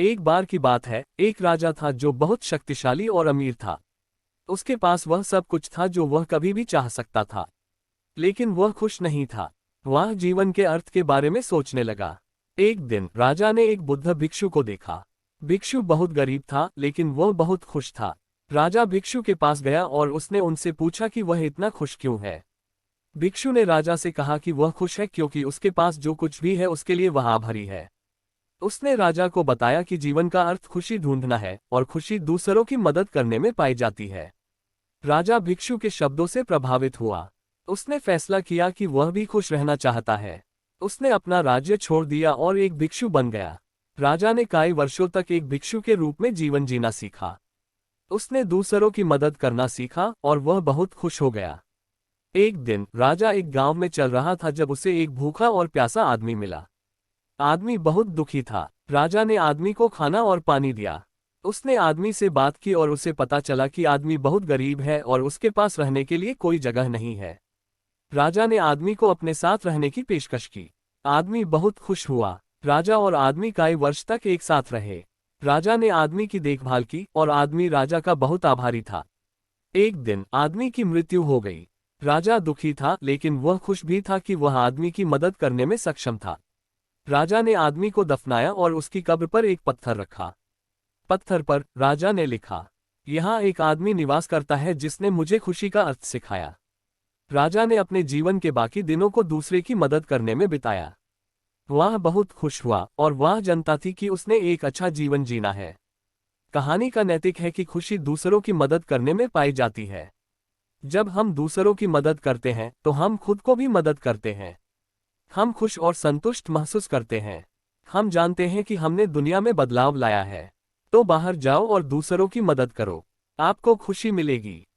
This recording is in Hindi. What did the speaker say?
एक बार की बात है, एक राजा था जो बहुत शक्तिशाली और अमीर था। उसके पास वह सब कुछ था जो वह कभी भी चाह सकता था। लेकिन वह खुश नहीं था। वह जीवन के अर्थ के बारे में सोचने लगा। एक दिन राजा ने एक बुद्ध भिक्षु को देखा। भिक्षु बहुत गरीब था, लेकिन वह बहुत खुश था। राजा भिक्षु के पास गया और उसने उनसे पूछा कि वह इतना खुश क्यों है। भिक्षु ने राजा से कहा कि वह खुश है क्योंकि उसके पास जो कुछ भी है उसके लिए वह आभारी है। उसने राजा को बताया कि जीवन का अर्थ खुशी ढूंढना है और खुशी दूसरों की मदद करने में पाई जाती है। राजा भिक्षु के शब्दों से प्रभावित हुआ। उसने फैसला किया कि वह भी खुश रहना चाहता है। उसने अपना राज्य छोड़ दिया और एक भिक्षु बन गया। राजा ने कई वर्षों तक एक भिक्षु के रूप में जीवन जीना सीखा। उसने दूसरों की मदद करना सीखा और वह बहुत खुश हो गया। एक दिन राजा एक गांव में चल रहा था जब उसे एक भूखा और प्यासा आदमी मिला। आदमी बहुत दुखी था। राजा ने आदमी को खाना और पानी दिया। उसने आदमी से बात की और उसे पता चला कि आदमी बहुत गरीब है और उसके पास रहने के लिए कोई जगह नहीं है। राजा ने आदमी को अपने साथ रहने की पेशकश की। आदमी बहुत खुश हुआ। राजा और आदमी कई वर्ष तक एक साथ रहे। राजा ने आदमी की देखभाल की और आदमी राजा का बहुत आभारी था। एक दिन आदमी की मृत्यु हो गई। राजा दुखी था, लेकिन वह खुश भी था कि वह आदमी की मदद करने में सक्षम था। राजा ने आदमी को दफनाया और उसकी कब्र पर एक पत्थर रखा। पत्थर पर राजा ने लिखा, यहाँ एक आदमी निवास करता है जिसने मुझे खुशी का अर्थ सिखाया। राजा ने अपने जीवन के बाकी दिनों को दूसरे की मदद करने में बिताया। वह बहुत खुश हुआ और वह जानता थी कि उसने एक अच्छा जीवन जीना है। कहानी का नैतिक है कि खुशी दूसरों की मदद करने में पाई जाती है। जब हम दूसरों की मदद करते हैं तो हम खुद को भी मदद करते हैं। हम खुश और संतुष्ट महसूस करते हैं। हम जानते हैं कि हमने दुनिया में बदलाव लाया है। तो बाहर जाओ और दूसरों की मदद करो। आपको खुशी मिलेगी।